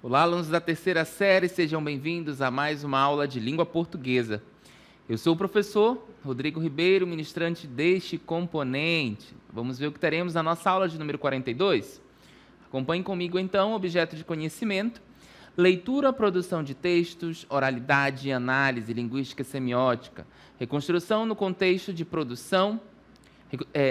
Olá, alunos da terceira série, sejam bem-vindos a mais uma aula de língua portuguesa. Eu sou o professor Rodrigo Ribeiro, ministrante deste componente. Vamos ver o que teremos na nossa aula de número 42? Acompanhe comigo, então, objeto de conhecimento, leitura, produção de textos, oralidade, análise, linguística e semiótica, reconstrução no contexto de produção,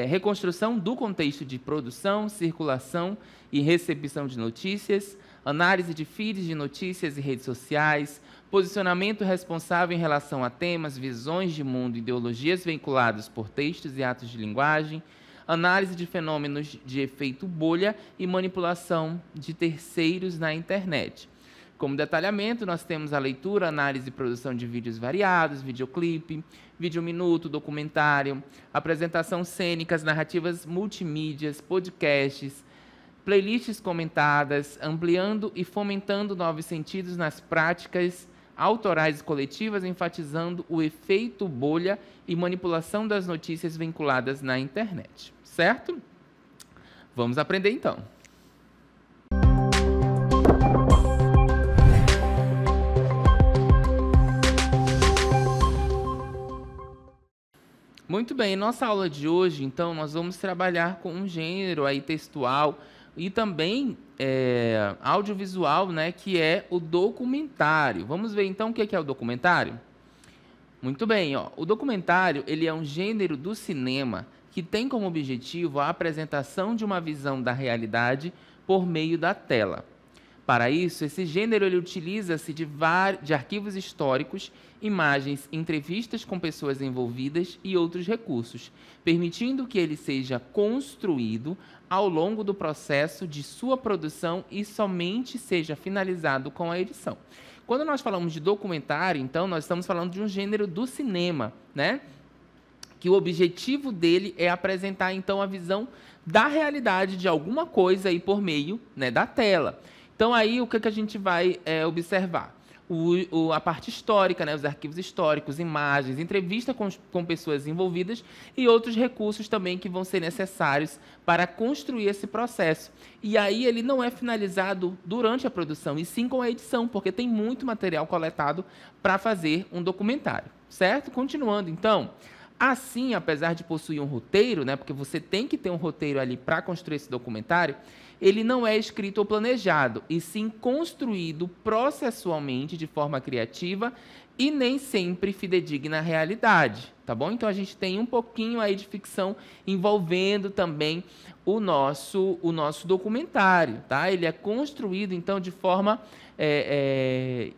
reconstrução do contexto de produção, circulação e recepção de notícias, análise de feeds de notícias e redes sociais, posicionamento responsável em relação a temas, visões de mundo e ideologias veiculados por textos e atos de linguagem, análise de fenômenos de efeito bolha e manipulação de terceiros na internet. Como detalhamento, nós temos a leitura, análise e produção de vídeos variados, videoclipe, vídeo minuto, documentário, apresentação cênicas, narrativas multimídias, podcasts, playlists comentadas, ampliando e fomentando novos sentidos nas práticas autorais e coletivas, enfatizando o efeito bolha e manipulação das notícias vinculadas na internet. Certo? Vamos aprender então. Muito bem, em nossa aula de hoje, então, nós vamos trabalhar com um gênero aí textual e também audiovisual, né, que é o documentário. Vamos ver, então, o que é o documentário? Muito bem, ó, o documentário ele é um gênero do cinema que tem como objetivo a apresentação de uma visão da realidade por meio da tela. Para isso, esse gênero ele utiliza-se de arquivos históricos, imagens, entrevistas com pessoas envolvidas e outros recursos, permitindo que ele seja construído ao longo do processo de sua produção e somente seja finalizado com a edição. Quando nós falamos de documentário, então, nós estamos falando de um gênero do cinema, né? Que o objetivo dele é apresentar, então, a visão da realidade de alguma coisa aí por meio, né, da tela. Então, aí, o que a gente vai observar? A parte histórica, né, os arquivos históricos, imagens, entrevista com pessoas envolvidas e outros recursos também que vão ser necessários para construir esse processo. E aí ele não é finalizado durante a produção, e sim com a edição, porque tem muito material coletado para fazer um documentário, certo? Continuando, então, assim, apesar de possuir um roteiro, né, porque você tem que ter um roteiro ali para construir esse documentário, ele não é escrito ou planejado, e sim construído processualmente de forma criativa e nem sempre fidedigna à realidade, tá bom? Então, a gente tem um pouquinho aí de ficção envolvendo também o nosso documentário, tá? Ele é construído, então, de forma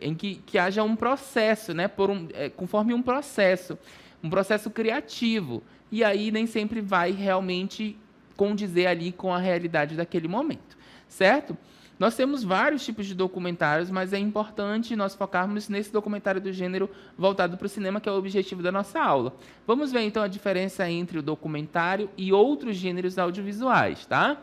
em que haja um processo, né? Conforme um processo criativo, e aí nem sempre vai realmente condizer ali com a realidade daquele momento, certo? Nós temos vários tipos de documentários, mas é importante nós focarmos nesse documentário do gênero voltado para o cinema, que é o objetivo da nossa aula. Vamos ver, então, a diferença entre o documentário e outros gêneros audiovisuais, tá?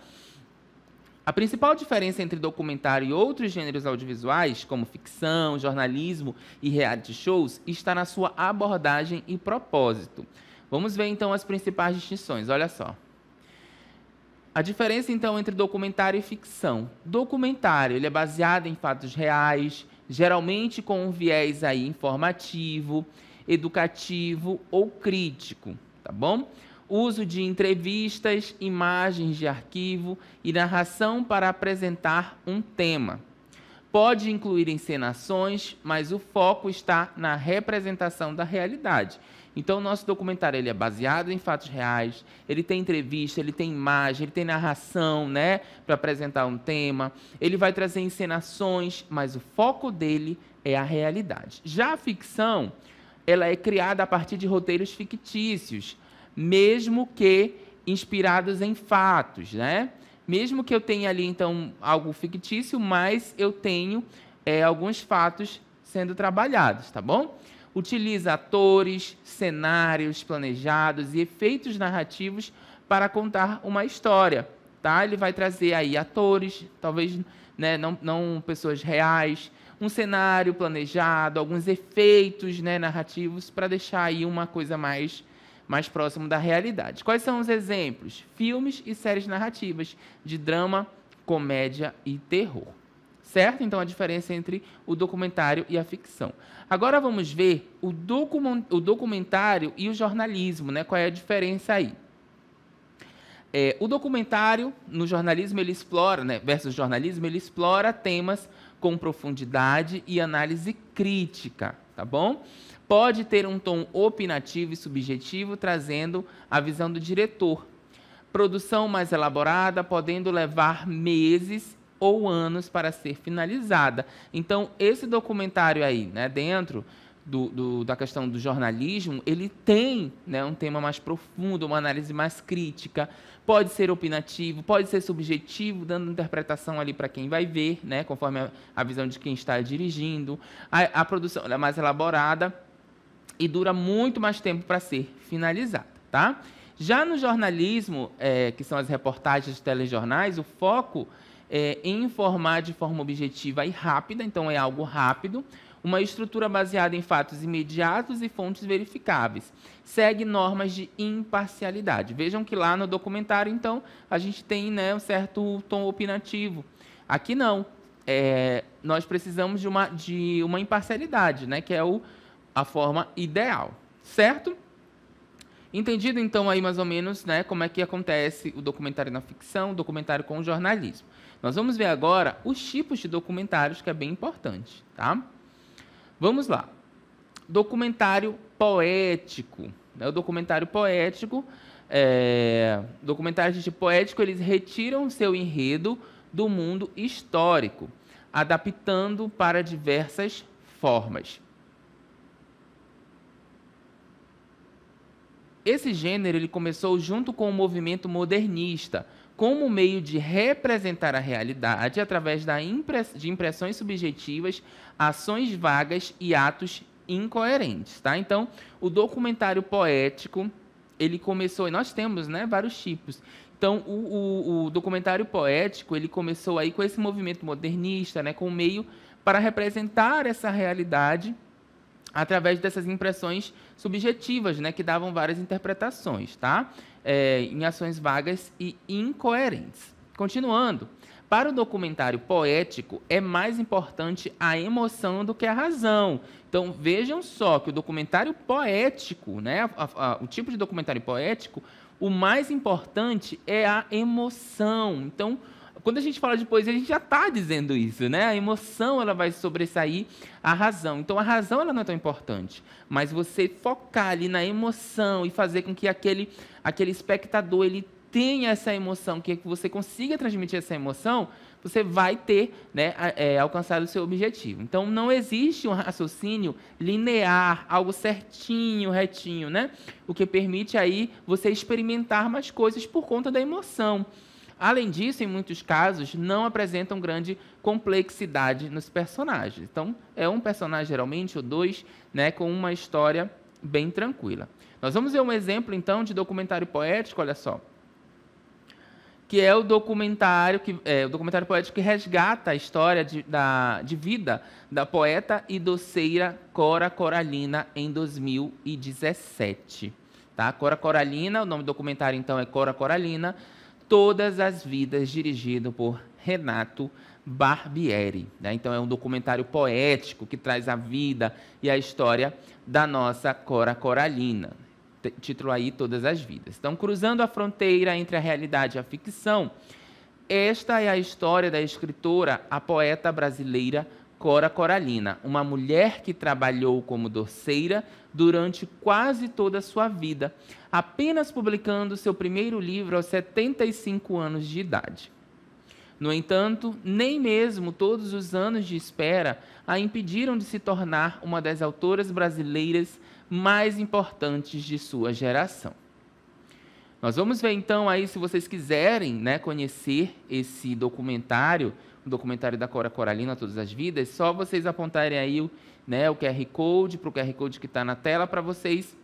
A principal diferença entre documentário e outros gêneros audiovisuais, como ficção, jornalismo e reality shows, está na sua abordagem e propósito. Vamos ver, então, as principais distinções. Olha só. A diferença, então, entre documentário e ficção. Documentário, ele é baseado em fatos reais, geralmente com um viés aí informativo, educativo ou crítico, tá bom? Uso de entrevistas, imagens de arquivo e narração para apresentar um tema. Pode incluir encenações, mas o foco está na representação da realidade. Então, o nosso documentário ele é baseado em fatos reais, ele tem entrevista, ele tem imagem, ele tem narração, né, para apresentar um tema. Ele vai trazer encenações, mas o foco dele é a realidade. Já a ficção, ela é criada a partir de roteiros fictícios, mesmo que inspirados em fatos, né? Mesmo que eu tenha ali, então, algo fictício, mas eu tenho alguns fatos sendo trabalhados, tá bom? Utiliza atores, cenários planejados e efeitos narrativos para contar uma história, tá? Ele vai trazer aí atores, talvez, né, não pessoas reais, um cenário planejado, alguns efeitos, né, narrativos para deixar aí uma coisa mais próximo da realidade. Quais são os exemplos? Filmes e séries narrativas de drama, comédia e terror. certo? Então, a diferença entre o documentário e a ficção. Agora, vamos ver o documentário e o jornalismo, né? Qual é a diferença aí? O documentário, no jornalismo, ele explora, né, versus jornalismo, ele explora temas com profundidade e análise crítica, tá bom? Pode ter um tom opinativo e subjetivo, trazendo a visão do diretor. Produção mais elaborada, podendo levar meses ou anos para ser finalizada. Então, esse documentário aí, né, dentro da questão do jornalismo, ele tem, né, um tema mais profundo, uma análise mais crítica, pode ser opinativo, pode ser subjetivo, dando interpretação ali para quem vai ver, né, conforme a visão de quem está dirigindo. A produção é mais elaborada e dura muito mais tempo para ser finalizada, tá? Já no jornalismo, que são as reportagens de telejornais, o foco é em informar de forma objetiva e rápida, então é algo rápido, uma estrutura baseada em fatos imediatos e fontes verificáveis. Segue normas de imparcialidade. Vejam que lá no documentário, então, a gente tem, né, um certo tom opinativo. Aqui não. Nós precisamos de uma imparcialidade, né, que é a forma ideal, certo? Entendido, então, aí mais ou menos, né, como é que acontece o documentário na ficção, o documentário com o jornalismo. Nós vamos ver agora os tipos de documentários, que é bem importante, tá? Vamos lá. Documentário poético. O documentário poético, documentários de tipo poético, eles retiram seu enredo do mundo histórico, adaptando para diversas formas. Esse gênero ele começou junto com o movimento modernista, como meio de representar a realidade através de impressões subjetivas, ações vagas e atos incoerentes, tá? Então, o documentário poético, ele começou, e nós temos, né, vários tipos. Então, o documentário poético, ele começou aí com esse movimento modernista, né, com meio para representar essa realidade através dessas impressões subjetivas, né, que davam várias interpretações, tá? Em ações vagas e incoerentes. Continuando, para o documentário poético, é mais importante a emoção do que a razão. Então, vejam só que o documentário poético, né, o tipo de documentário poético, o mais importante é a emoção. Então, quando a gente fala de poesia, a gente já está dizendo isso, né? A emoção ela vai sobressair a razão. Então, a razão ela não é tão importante, mas você focar ali na emoção e fazer com que aquele espectador ele tenha essa emoção, que você consiga transmitir essa emoção, você vai ter, né, alcançado o seu objetivo. Então, não existe um raciocínio linear, algo certinho, retinho, né? O que permite aí você experimentar mais coisas por conta da emoção. Além disso, em muitos casos, não apresentam grande complexidade nos personagens. Então, é um personagem, geralmente, ou dois, né, com uma história bem tranquila. Nós vamos ver um exemplo, então, de documentário poético, olha só, que é o documentário poético que resgata a história de vida da poeta e doceira Cora Coralina, em 2017. Tá? Cora Coralina, o nome do documentário, então, é Cora Coralina, Todas as Vidas, dirigido por Renato Barbieri, né? Então, é um documentário poético que traz a vida e a história da nossa Cora Coralina. Título aí, Todas as Vidas. Então, cruzando a fronteira entre a realidade e a ficção, esta é a história da escritora, a poeta brasileira Cora Coralina, uma mulher que trabalhou como doceira durante quase toda a sua vida, apenas publicando seu primeiro livro aos 75 anos de idade. No entanto, nem mesmo todos os anos de espera a impediram de se tornar uma das autoras brasileiras mais importantes de sua geração. Nós vamos ver então aí, se vocês quiserem, né, conhecer esse documentário, o documentário da Cora Coralina, Todas as Vidas, só vocês apontarem aí o QR Code, para o QR Code que está na tela, para vocês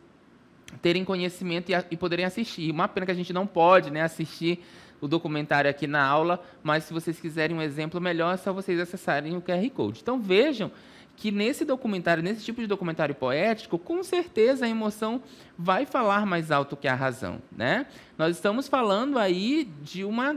terem conhecimento e poderem assistir. Uma pena que a gente não pode, né, assistir o documentário aqui na aula, mas se vocês quiserem um exemplo melhor, é só vocês acessarem o QR Code. Então vejam que nesse documentário, nesse tipo de documentário poético, com certeza a emoção vai falar mais alto que a razão, né? Nós estamos falando aí de uma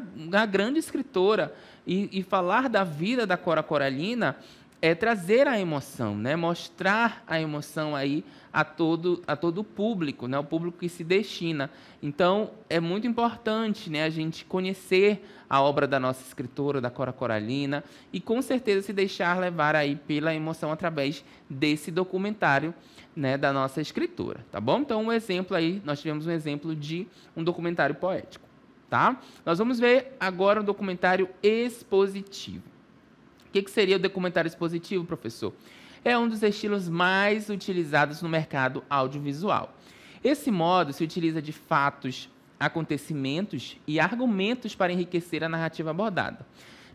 grande escritora, e falar da vida da Cora Coralina é trazer a emoção, né? Mostrar a emoção aí a todo o público, né? O público que se destina. Então, é muito importante, né, a gente conhecer a obra da nossa escritora, da Cora Coralina, e com certeza se deixar levar aí pela emoção através desse documentário, né, da nossa escritora, tá bom? Então, um exemplo aí, nós tivemos um exemplo de um documentário poético, tá? Nós vamos ver agora um documentário expositivo. O que seria o documentário expositivo, professor? É um dos estilos mais utilizados no mercado audiovisual. Esse modo se utiliza de fatos, acontecimentos e argumentos para enriquecer a narrativa abordada.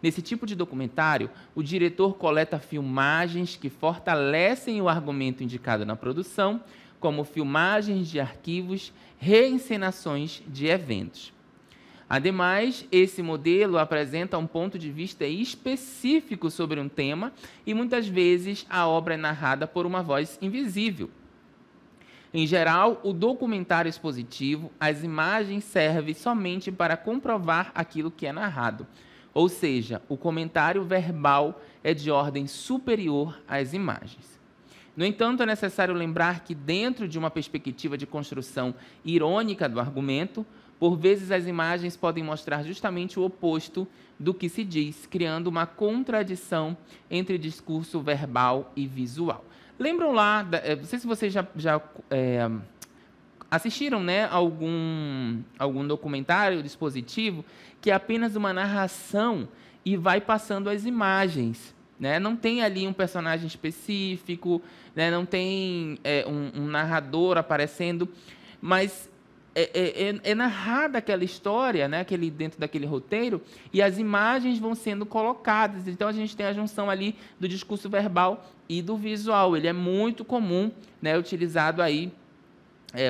Nesse tipo de documentário, o diretor coleta filmagens que fortalecem o argumento indicado na produção, como filmagens de arquivos, reencenações de eventos. Ademais, esse modelo apresenta um ponto de vista específico sobre um tema e, muitas vezes, a obra é narrada por uma voz invisível. Em geral, o documentário expositivo, as imagens servem somente para comprovar aquilo que é narrado, ou seja, o comentário verbal é de ordem superior às imagens. No entanto, é necessário lembrar que, dentro de uma perspectiva de construção irônica do argumento, por vezes as imagens podem mostrar justamente o oposto do que se diz, criando uma contradição entre discurso verbal e visual. Lembram lá, não sei se vocês já assistiram, né, algum documentário dispositivo que é apenas uma narração e vai passando as imagens, né? Não tem ali um personagem específico, né? Não tem um narrador aparecendo, mas é narrada aquela história, né, dentro daquele roteiro, e as imagens vão sendo colocadas. Então, a gente tem a junção ali do discurso verbal e do visual. Ele é muito comum, né, utilizado aí,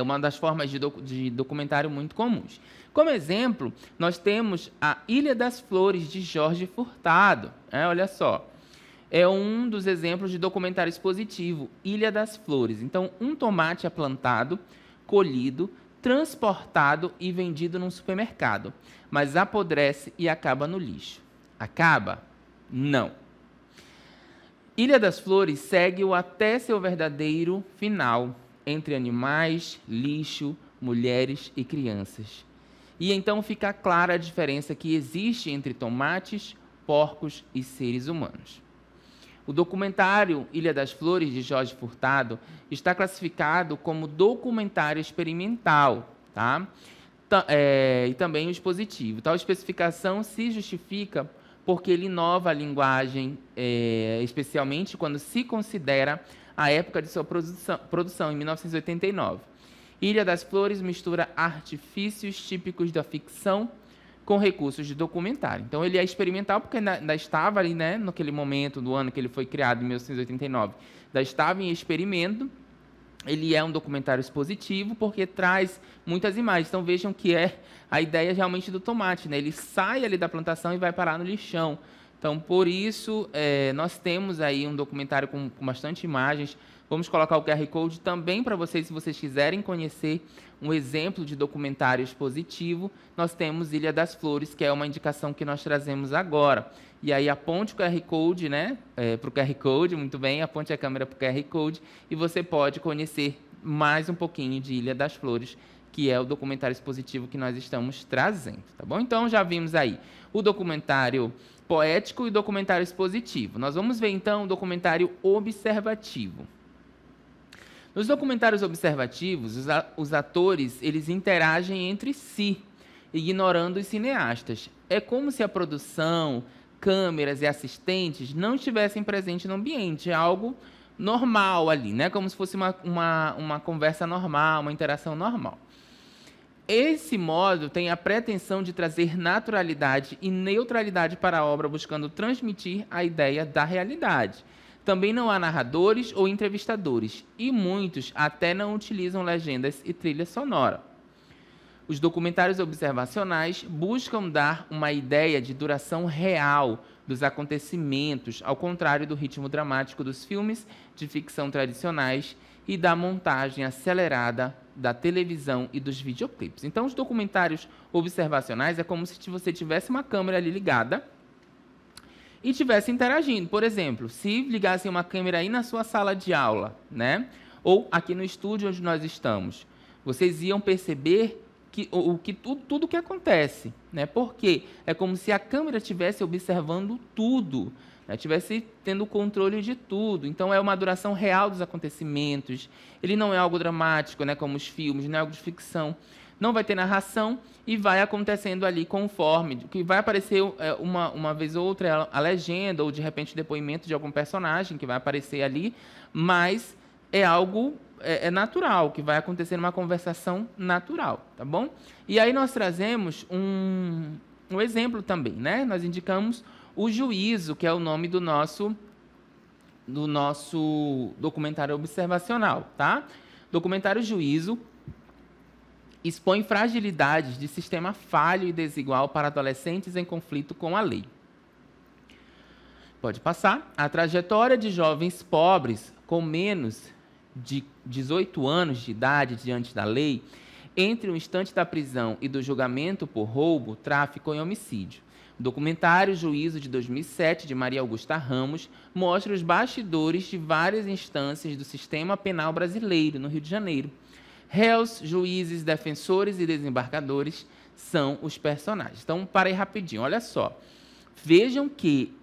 uma das formas de documentário muito comuns. Como exemplo, nós temos a Ilha das Flores, de Jorge Furtado. Olha só, é um dos exemplos de documentário expositivo, Ilha das Flores. Então, um tomate é plantado, colhido, transportado e vendido num supermercado, mas apodrece e acaba no lixo. Acaba? Não. Ilha das Flores segue-o até seu verdadeiro final, entre animais, lixo, mulheres e crianças. E então fica clara a diferença que existe entre tomates, porcos e seres humanos. O documentário Ilha das Flores, de Jorge Furtado, está classificado como documentário experimental, tá? E também o expositivo. Tal especificação se justifica porque ele inova a linguagem, especialmente quando se considera a época de sua produção, em 1989. Ilha das Flores mistura artifícios típicos da ficção com recursos de documentário. Então, ele é experimental porque ainda estava ali, né, naquele momento do ano que ele foi criado, em 1989, ainda estava em experimento. Ele é um documentário expositivo porque traz muitas imagens. Então, vejam que é a ideia realmente do tomate, né? Ele sai ali da plantação e vai parar no lixão. Então, por isso, nós temos aí um documentário com bastante imagens. Vamos colocar o QR Code também para vocês, se vocês quiserem conhecer um exemplo de documentário expositivo. Nós temos Ilha das Flores, que é uma indicação que nós trazemos agora. E aí aponte o QR Code, né, para o QR Code, muito bem, aponte a câmera para o QR Code e você pode conhecer mais um pouquinho de Ilha das Flores, que é o documentário expositivo que nós estamos trazendo, tá bom? Então, já vimos aí o documentário poético e o documentário expositivo. Nós vamos ver, então, o documentário observativo. Nos documentários observativos, os atores eles interagem entre si, ignorando os cineastas. É como se a produção, câmeras e assistentes não estivessem presentes no ambiente. É algo normal ali, né? Como se fosse uma conversa normal, uma interação normal. Esse modo tem a pretensão de trazer naturalidade e neutralidade para a obra, buscando transmitir a ideia da realidade. Também não há narradores ou entrevistadores, e muitos até não utilizam legendas e trilha sonora. Os documentários observacionais buscam dar uma ideia de duração real dos acontecimentos, ao contrário do ritmo dramático dos filmes de ficção tradicionais e da montagem acelerada da televisão e dos videoclipes. Então, os documentários observacionais é como se você tivesse uma câmera ali ligada e estivesse interagindo. Por exemplo, se ligassem uma câmera aí na sua sala de aula, né? Ou aqui no estúdio onde nós estamos, vocês iam perceber tudo que acontece, né? Porque é como se a câmera estivesse observando tudo, né? Estivesse tendo o controle de tudo. Então, é uma duração real dos acontecimentos. Ele não é algo dramático, né? Como os filmes, não é algo de ficção. Não vai ter narração e vai acontecendo ali conforme, que vai aparecer uma vez ou outra a legenda ou, de repente, o depoimento de algum personagem que vai aparecer ali, mas é algo natural, que vai acontecer numa conversação natural, tá bom? E aí nós trazemos um exemplo também, né? Nós indicamos o Juízo, que é o nome do nosso documentário observacional, tá? Documentário Juízo expõe fragilidades de sistema falho e desigual para adolescentes em conflito com a lei. Pode passar. A trajetória de jovens pobres com menos de 18 anos de idade diante da lei, entre o instante da prisão e do julgamento por roubo, tráfico e homicídio. O documentário Juízo, de 2007, de Maria Augusta Ramos, mostra os bastidores de várias instâncias do sistema penal brasileiro, no Rio de Janeiro. Réus, juízes, defensores e desembargadores são os personagens. Então, parei rapidinho, olha só. Vejam que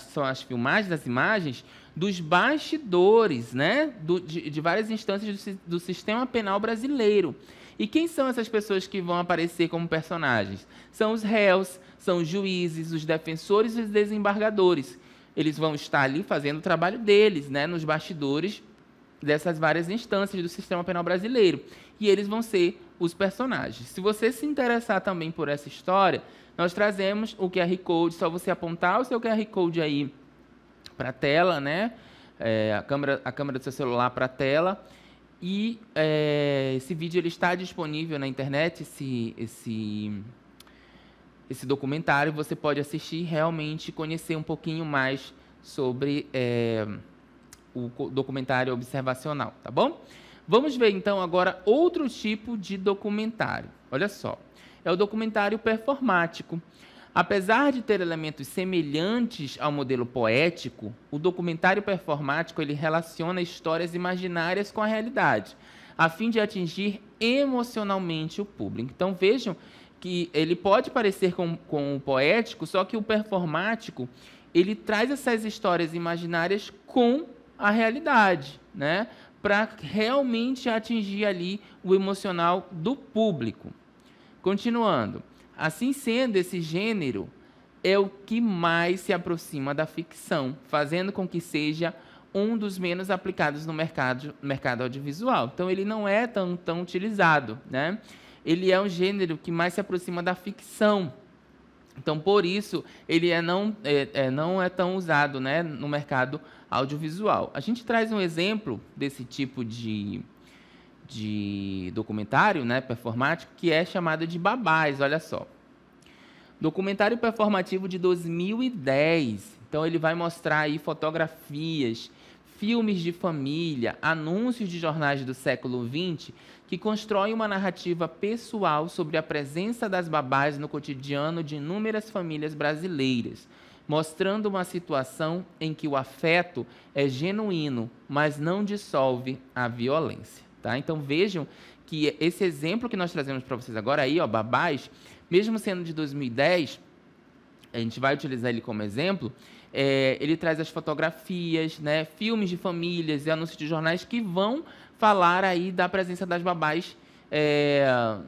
são as filmagens das imagens dos bastidores, né, de várias instâncias do sistema penal brasileiro. E quem são essas pessoas que vão aparecer como personagens? São os réus, são os juízes, os defensores e os desembargadores. Eles vão estar ali fazendo o trabalho deles, né, nos bastidores dessas várias instâncias do sistema penal brasileiro. E eles vão ser os personagens. Se você se interessar também por essa história, nós trazemos o QR Code, só você apontar o seu QR Code aí para a tela, né? A câmera do seu celular para a tela. E esse vídeo ele está disponível na internet, esse documentário. Você pode assistir e realmente conhecer um pouquinho mais sobre o documentário observacional, tá bom? Vamos ver, então, agora outro tipo de documentário. Olha só, é o documentário performático. Apesar de ter elementos semelhantes ao modelo poético, o documentário performático ele relaciona histórias imaginárias com a realidade, a fim de atingir emocionalmente o público. Então, vejam que ele pode parecer com o poético, só que o performático ele traz essas histórias imaginárias com a realidade, né? Para realmente atingir ali o emocional do público. Continuando. Assim sendo, esse gênero é o que mais se aproxima da ficção, fazendo com que seja um dos menos aplicados no mercado audiovisual. Então, ele não é tão utilizado, né? Ele é um gênero que mais se aproxima da ficção. Então, por isso, ele não é tão usado, né, no mercado audiovisual. A gente traz um exemplo desse tipo de documentário, né, performático, que é chamado de Babás, olha só. Documentário performativo de 2010. Então, ele vai mostrar aí fotografias, filmes de família, anúncios de jornais do século XX, que constroem uma narrativa pessoal sobre a presença das babás no cotidiano de inúmeras famílias brasileiras, mostrando uma situação em que o afeto é genuíno, mas não dissolve a violência. Tá? Então, vejam que esse exemplo que nós trazemos para vocês agora, aí, ó, Babás, mesmo sendo de 2010, a gente vai utilizar ele como exemplo, ele traz as fotografias, né, filmes de famílias e anúncios de jornais que vão falar aí da presença das babás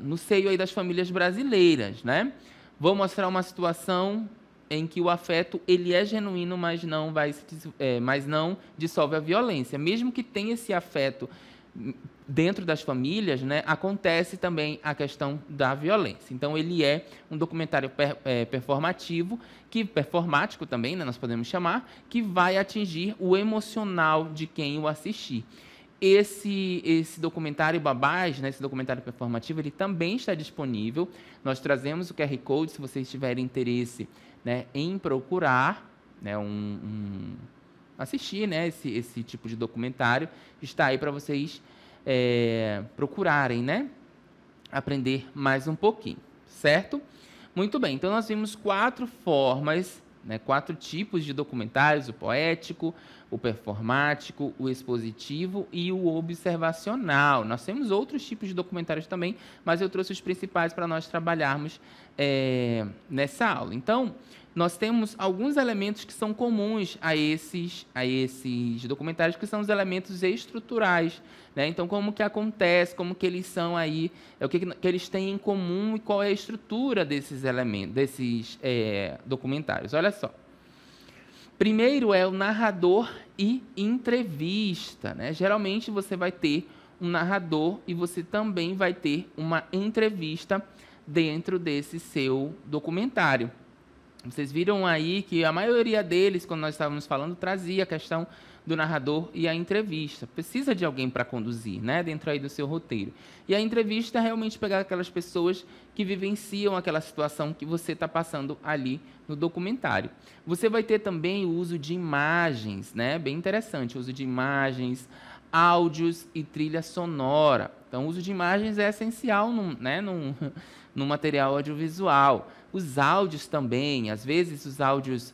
no seio aí das famílias brasileiras, né? Vou mostrar uma situação em que o afeto ele é genuíno, mas não dissolve a violência. Mesmo que tenha esse afeto dentro das famílias, né, acontece também a questão da violência. Então, ele é um documentário performativo, performático também, né, nós podemos chamar, que vai atingir o emocional de quem o assistir. Esse documentário Babás, né, esse documentário performativo, ele também está disponível. Nós trazemos o QR Code, se vocês tiverem interesse, né, em procurar, né, assistir, né, esse tipo de documentário, está aí para vocês procurarem, né, aprender mais um pouquinho, certo? Muito bem, então nós vimos 4 formas, né, 4 tipos de documentários: o poético, o performático, o expositivo e o observacional. Nós temos outros tipos de documentários também, mas eu trouxe os principais para nós trabalharmos nessa aula. Então, nós temos alguns elementos que são comuns a esses documentários, que são os elementos estruturais, né? Então, como que acontece, como que eles são aí, o que eles têm em comum e qual é a estrutura desses elementos, desses documentários. Olha só. Primeiro é o narrador e entrevista, né? Geralmente você vai ter um narrador e você também vai ter uma entrevista dentro desse seu documentário. Vocês viram aí que a maioria deles, quando nós estávamos falando, trazia a questão do narrador e a entrevista. Precisa de alguém para conduzir, né, dentro aí do seu roteiro. E a entrevista é realmente pegar aquelas pessoas que vivenciam aquela situação que você está passando ali no documentário. Você vai ter também o uso de imagens, né, bem interessante, o uso de imagens, áudios e trilha sonora. Então, o uso de imagens é essencial no material audiovisual. Os áudios também, às vezes os áudios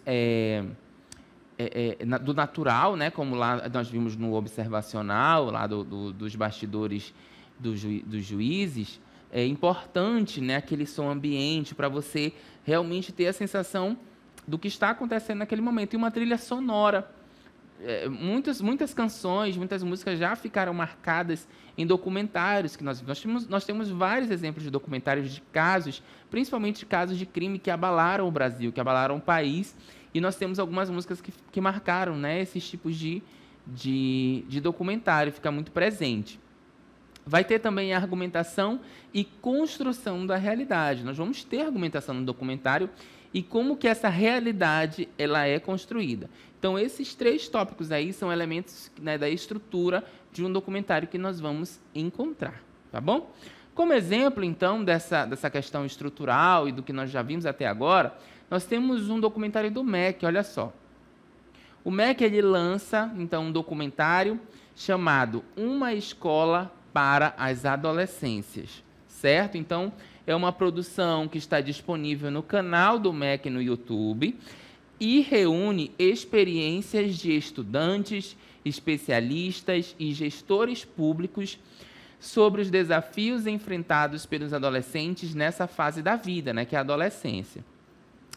do natural, né, como lá nós vimos no observacional, lá dos bastidores dos juízes, é importante, né, aquele som ambiente para você realmente ter a sensação do que está acontecendo naquele momento. E uma trilha sonora. Muitas canções, muitas músicas já ficaram marcadas em documentários que nós temos vários exemplos de documentários de casos, principalmente casos de crime que abalaram o Brasil, que abalaram o país, e nós temos algumas músicas que marcaram, né, esses tipos de documentário, fica muito presente. Vai ter também a argumentação e construção da realidade. Nós vamos ter argumentação no documentário e como que essa realidade ela é construída. Então, esses 3 tópicos aí são elementos, né, da estrutura de um documentário que nós vamos encontrar, tá bom? Como exemplo, então, dessa questão estrutural e do que nós já vimos até agora, nós temos um documentário do MEC, olha só. O MEC, ele lança, então, um documentário chamado Uma Escola para as Adolescências, certo? Então, é uma produção que está disponível no canal do MEC no YouTube e reúne experiências de estudantes, especialistas e gestores públicos sobre os desafios enfrentados pelos adolescentes nessa fase da vida, né, que é a adolescência,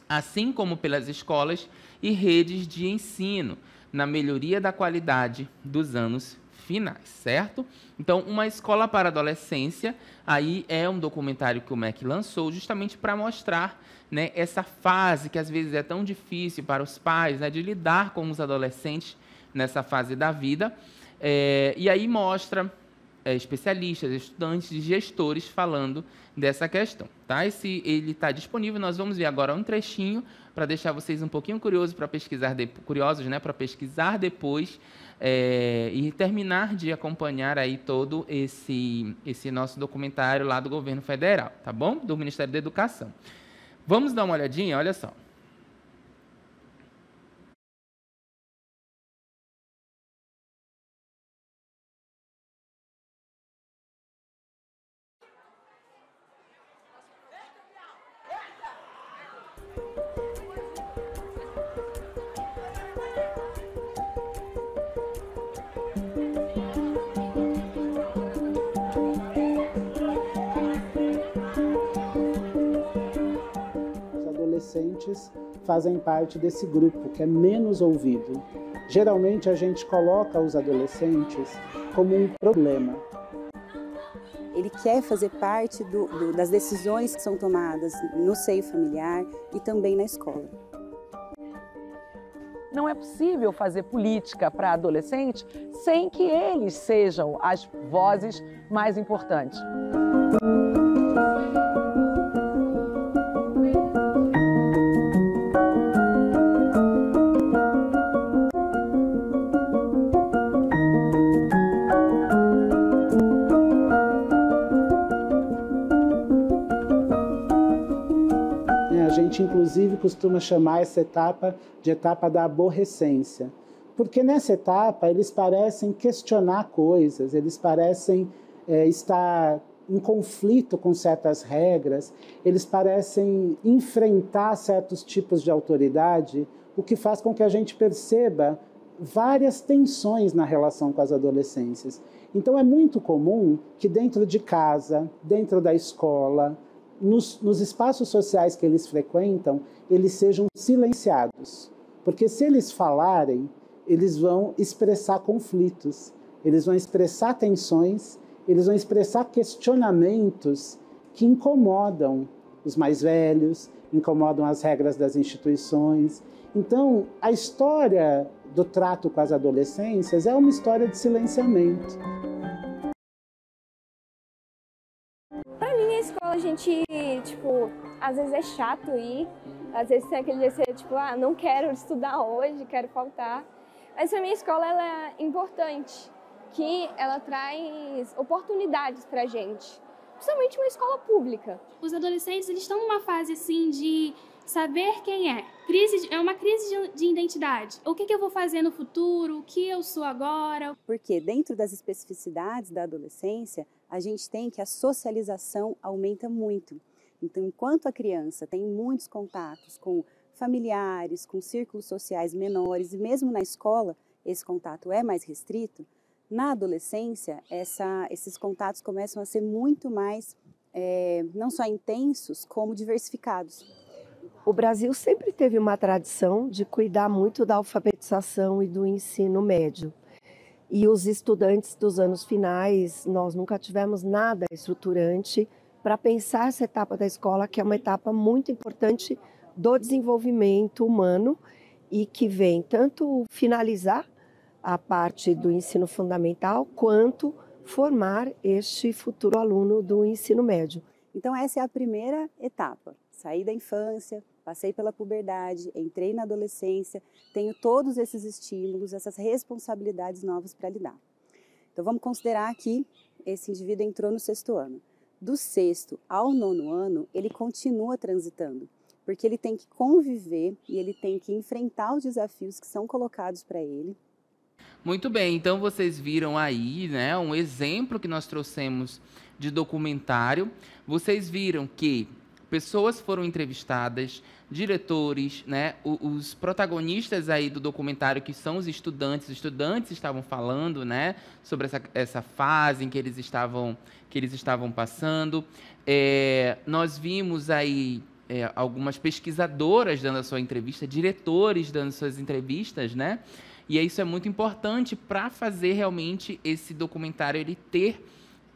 assim como pelas escolas e redes de ensino, na melhoria da qualidade dos anos finais, certo? Então, Uma Escola para a Adolescência, aí é um documentário que o MEC lançou justamente para mostrar, né, essa fase que às vezes é tão difícil para os pais, né, de lidar com os adolescentes nessa fase da vida, e aí mostra especialistas, estudantes e gestores falando dessa questão, tá? Ele está disponível, nós vamos ver agora um trechinho para deixar vocês um pouquinho curiosos para pesquisar depois e terminar de acompanhar aí todo esse nosso documentário lá do governo federal, tá bom? Do Ministério da Educação. Vamos dar uma olhadinha, olha só. Adolescentes fazem parte desse grupo que é menos ouvido. Geralmente a gente coloca os adolescentes como um problema. Ele quer fazer parte das decisões que são tomadas no seio familiar e também na escola. Não é possível fazer política para adolescente sem que eles sejam as vozes mais importantes. costuma chamar essa etapa de etapa da aborrecência. Porque nessa etapa eles parecem questionar coisas, eles parecem estar em conflito com certas regras, eles parecem enfrentar certos tipos de autoridade, o que faz com que a gente perceba várias tensões na relação com as adolescências. Então é muito comum que dentro de casa, dentro da escola, nos espaços sociais que eles frequentam, eles sejam silenciados. Porque se eles falarem, eles vão expressar conflitos, eles vão expressar tensões, eles vão expressar questionamentos que incomodam os mais velhos, incomodam as regras das instituições. Então, a história do trato com as adolescências é uma história de silenciamento. Pra mim, a escola, a gente, às vezes é chato ir, às vezes tem aquele dia que você, não quero estudar hoje, quero faltar. Mas pra mim, a escola, ela é importante, que ela traz oportunidades pra gente, principalmente uma escola pública. Os adolescentes, eles estão numa fase, assim, de saber quem é. É uma crise de identidade. O que eu vou fazer no futuro? O que eu sou agora? Porque dentro das especificidades da adolescência, a gente tem que a socialização aumenta muito. Então, enquanto a criança tem muitos contatos com familiares, com círculos sociais menores, e mesmo na escola esse contato é mais restrito, na adolescência esses contatos começam a ser muito mais, não só intensos, como diversificados. O Brasil sempre teve uma tradição de cuidar muito da alfabetização e do ensino médio. E os estudantes dos anos finais, nós nunca tivemos nada estruturante para pensar essa etapa da escola, que é uma etapa muito importante do desenvolvimento humano e que vem tanto finalizar a parte do ensino fundamental, quanto formar este futuro aluno do ensino médio. Então essa é a primeira etapa. Saí da infância, passei pela puberdade, entrei na adolescência, tenho todos esses estímulos, essas responsabilidades novas para lidar. Então vamos considerar que esse indivíduo entrou no 6º ano. Do 6º ao 9º ano, ele continua transitando, porque ele tem que conviver e ele tem que enfrentar os desafios que são colocados para ele. Muito bem, então vocês viram aí, né, um exemplo que nós trouxemos de documentário. Vocês viram que pessoas foram entrevistadas, diretores, né, os protagonistas aí do documentário, que são os estudantes estavam falando, né, sobre essa fase em que eles estavam passando. Nós vimos aí algumas pesquisadoras dando a sua entrevista, diretores dando suas entrevistas, né? E isso é muito importante para fazer realmente esse documentário ele ter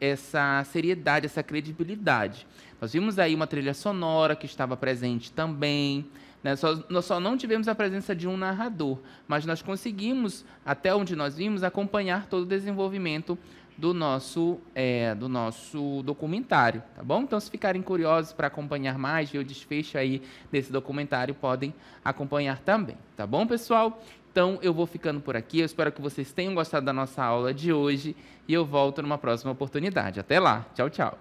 essa seriedade, essa credibilidade. Nós vimos aí uma trilha sonora que estava presente também, né? Nós só não tivemos a presença de um narrador, mas nós conseguimos, até onde nós vimos, acompanhar todo o desenvolvimento do nosso documentário, tá bom? Então, se ficarem curiosos para acompanhar mais, ver o desfecho aí desse documentário, podem acompanhar também, tá bom, pessoal? Então, eu vou ficando por aqui. Eu espero que vocês tenham gostado da nossa aula de hoje e eu volto numa próxima oportunidade. Até lá. Tchau, tchau.